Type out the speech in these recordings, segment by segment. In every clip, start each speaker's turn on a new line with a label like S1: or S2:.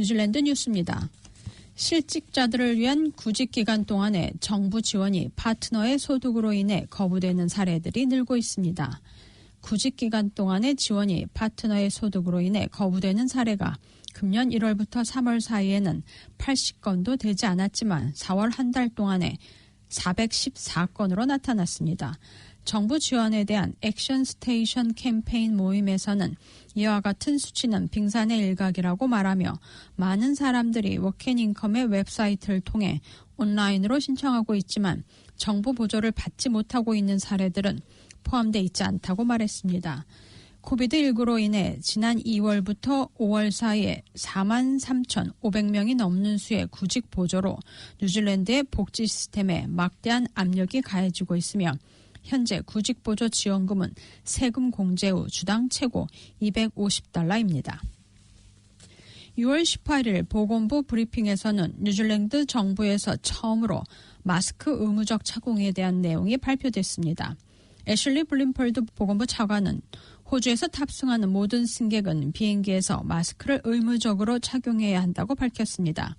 S1: 뉴질랜드 뉴스입니다. 실직자들을 위한 구직 기간 동안에 정부 지원이 파트너의 소득으로 인해 거부되는 사례들이 늘고 있습니다. 구직 기간 동안의 지원이 파트너의 소득으로 인해 거부되는 사례가 금년 1월부터 3월 사이에는 80건도 되지 않았지만 4월 한 달 동안에 414건으로 나타났습니다. 정부 지원에 대한 액션 스테이션 캠페인 모임에서는 이와 같은 수치는 빙산의 일각이라고 말하며 많은 사람들이 워킹인컴의 웹사이트를 통해 온라인으로 신청하고 있지만 정부 보조를 받지 못하고 있는 사례들은 포함되어 있지 않다고 말했습니다. 코비드19로 인해 지난 2월부터 5월 사이에 43,500명이 넘는 수의 구직 보조로 뉴질랜드의 복지 시스템에 막대한 압력이 가해지고 있으며 현재 구직보조 지원금은 세금 공제 후 주당 최고 $250입니다. 6월 18일 보건부 브리핑에서는 뉴질랜드 정부에서 처음으로 마스크 의무적 착용에 대한 내용이 발표됐습니다. 애슐리 블림펄드 보건부 차관은 호주에서 탑승하는 모든 승객은 비행기에서 마스크를 의무적으로 착용해야 한다고 밝혔습니다.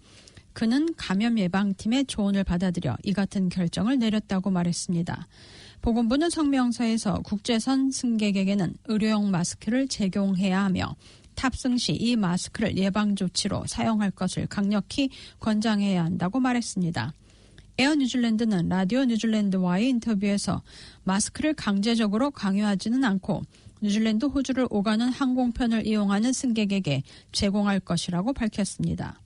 S1: 그는 감염 예방팀의 조언을 받아들여 이 같은 결정을 내렸다고 말했습니다. 보건부는 성명서에서 국제선 승객에게는 의료용 마스크를 적용해야 하며 탑승 시 이 마스크를 예방 조치로 사용할 것을 강력히 권장해야 한다고 말했습니다. 에어 뉴질랜드는 라디오 뉴질랜드와의 인터뷰에서 마스크를 강제적으로 강요하지는 않고 뉴질랜드 호주를 오가는 항공편을 이용하는 승객에게 제공할 것이라고 밝혔습니다.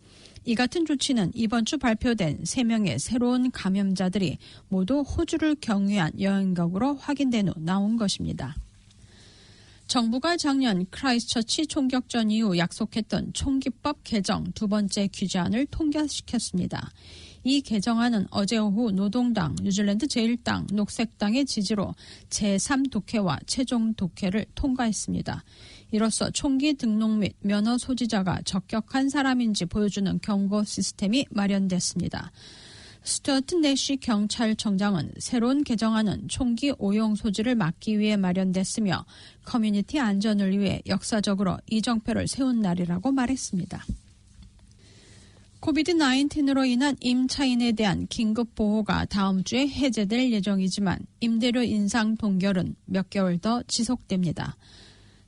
S1: 이 같은 조치는 이번 주 발표된 3명의 새로운 감염자들이 모두 호주를 경유한 여행객으로 확인된 후 나온 것입니다. 정부가 작년 크라이스처치 총격전 이후 약속했던 총기법 개정 두 번째 규제안을 통과시켰습니다. 이 개정안은 어제 오후 노동당, 뉴질랜드 제1당, 녹색당의 지지로 제3독회와 최종 독회를 통과했습니다. 이로써 총기 등록 및 면허 소지자가 적격한 사람인지 보여주는 경고 시스템이 마련됐습니다. 스튜어트 내쉬 경찰청장은 새로운 개정안은 총기 오용 소지를 막기 위해 마련됐으며 커뮤니티 안전을 위해 역사적으로 이정표를 세운 날이라고 말했습니다. 코비드-19로 인한 임차인에 대한 긴급 보호가 다음 주에 해제될 예정이지만 임대료 인상 동결은 몇 개월 더 지속됩니다.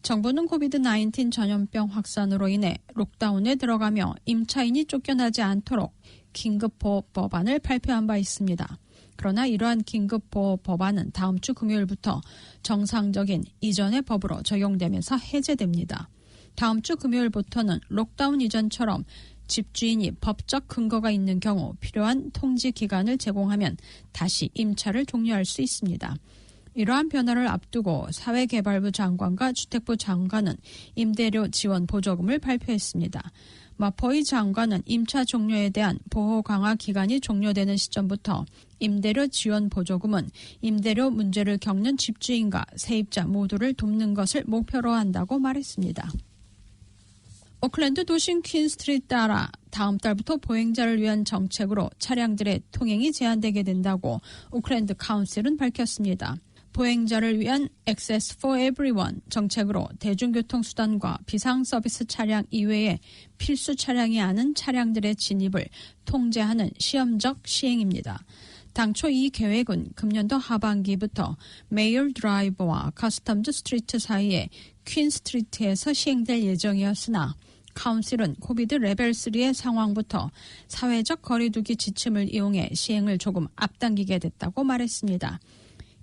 S1: 정부는 코비드-19 전염병 확산으로 인해 록다운에 들어가며 임차인이 쫓겨나지 않도록 긴급보호 법안을 발표한 바 있습니다. 그러나 이러한 긴급보호 법안은 다음 주 금요일부터 정상적인 이전의 법으로 적용되면서 해제됩니다. 다음 주 금요일부터는 록다운 이전처럼 집주인이 법적 근거가 있는 경우 필요한 통지 기간을 제공하면 다시 임차를 종료할 수 있습니다. 이러한 변화를 앞두고 사회개발부 장관과 주택부 장관은 임대료 지원 보조금을 발표했습니다. 마포이 장관은 임차 종료에 대한 보호 강화 기간이 종료되는 시점부터 임대료 지원 보조금은 임대료 문제를 겪는 집주인과 세입자 모두를 돕는 것을 목표로 한다고 말했습니다. 오클랜드 도심 퀸스트리트 따라 다음 달부터 보행자를 위한 정책으로 차량들의 통행이 제한되게 된다고 오클랜드 카운슬은 밝혔습니다. 보행자를 위한 Access for Everyone 정책으로 대중교통수단과 비상서비스 차량 이외에 필수 차량이 아닌 차량들의 진입을 통제하는 시험적 시행입니다. 당초 이 계획은 금년도 하반기부터 메이어 드라이브와 커스텀드 스트리트 사이에 퀸 스트리트에서 시행될 예정이었으나 카운슬은 코비드 레벨 3의 상황부터 사회적 거리두기 지침을 이용해 시행을 조금 앞당기게 됐다고 말했습니다.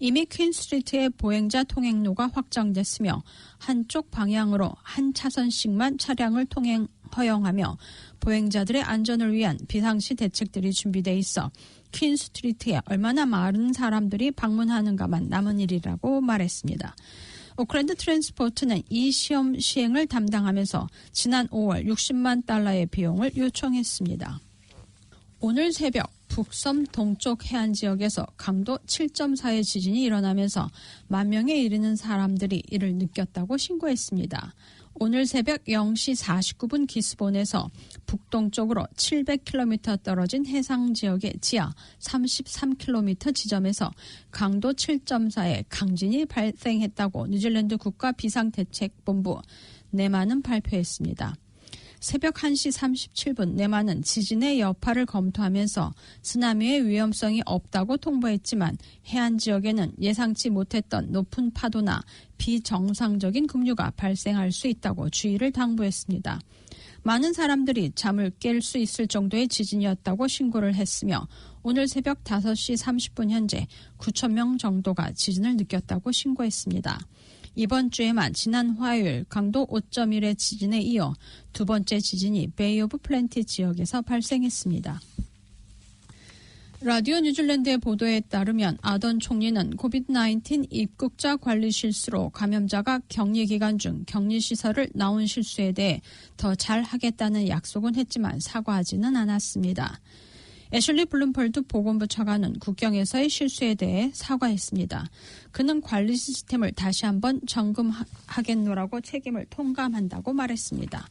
S1: 이미 퀸 스트리트의 보행자 통행로가 확장됐으며 한쪽 방향으로 한 차선씩만 차량을 통행 허용하며 보행자들의 안전을 위한 비상시 대책들이 준비돼 있어 퀸 스트리트에 얼마나 많은 사람들이 방문하는가만 남은 일이라고 말했습니다. 오클랜드 트랜스포트는 이 시험 시행을 담당하면서 지난 5월 $60만 비용을 요청했습니다. 오늘 새벽 북섬 동쪽 해안 지역에서 강도 7.4의 지진이 일어나면서 10,000명에 이르는 사람들이 이를 느꼈다고 신고했습니다. 오늘 새벽 0시 49분 기스본에서 북동쪽으로 700km 떨어진 해상 지역의 지하 33km 지점에서 강도 7.4의 강진이 발생했다고 뉴질랜드 국가 비상대책본부 네마는 발표했습니다. 새벽 1시 37분 네마는 지진의 여파를 검토하면서 쓰나미의 위험성이 없다고 통보했지만 해안 지역에는 예상치 못했던 높은 파도나 비정상적인 급류가 발생할 수 있다고 주의를 당부했습니다. 많은 사람들이 잠을 깰 수 있을 정도의 지진이었다고 신고를 했으며 오늘 새벽 5시 30분 현재 9,000명 정도가 지진을 느꼈다고 신고했습니다. 이번 주에만 지난 화요일 강도 5.1의 지진에 이어 두 번째 지진이 베이 오브 플랜티 지역에서 발생했습니다. 라디오 뉴질랜드의 보도에 따르면 아던 총리는 코비드-19 입국자 관리 실수로 감염자가 격리 기간 중 격리시설을 나온 실수에 대해 더 잘하겠다는 약속은 했지만 사과하지는 않았습니다. 애슐리 블룸펄드 보건부 차관은 국경에서의 실수에 대해 사과했습니다. 그는 관리 시스템을 다시 한번 점검하겠노라고 책임을 통감한다고 말했습니다.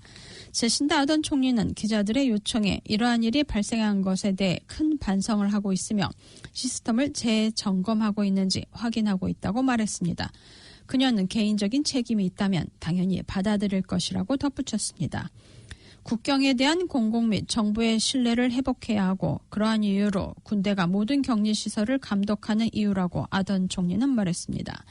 S1: 제신다 아던 총리는 기자들의 요청에 이러한 일이 발생한 것에 대해 큰 반성을 하고 있으며 시스템을 재점검하고 있는지 확인하고 있다고 말했습니다. 그녀는 개인적인 책임이 있다면 당연히 받아들일 것이라고 덧붙였습니다. 국경에 대한 공공 및 정부의 신뢰를 회복해야 하고 그러한 이유로 군대가 모든 격리시설을 감독하는 이유라고 아던 총리는 말했습니다.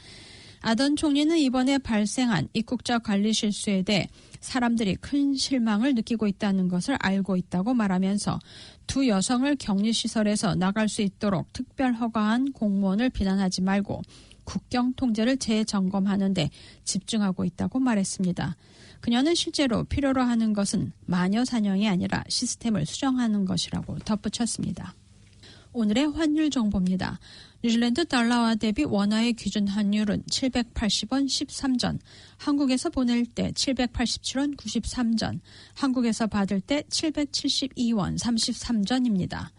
S1: 아던 총리는 이번에 발생한 입국자 관리 실수에 대해 사람들이 큰 실망을 느끼고 있다는 것을 알고 있다고 말하면서 두 여성을 격리시설에서 나갈 수 있도록 특별 허가한 공무원을 비난하지 말고 국경 통제를 재점검하는 데 집중하고 있다고 말했습니다. 그녀는 실제로 필요로 하는 것은 마녀 사냥이 아니라 시스템을 수정하는 것이라고 덧붙였습니다. 오늘의 환율 정보입니다. 뉴질랜드 달러와 대비 원화의 기준 환율은 780원 13전, 한국에서 보낼 때 787원 93전, 한국에서 받을 때 772원 33전입니다.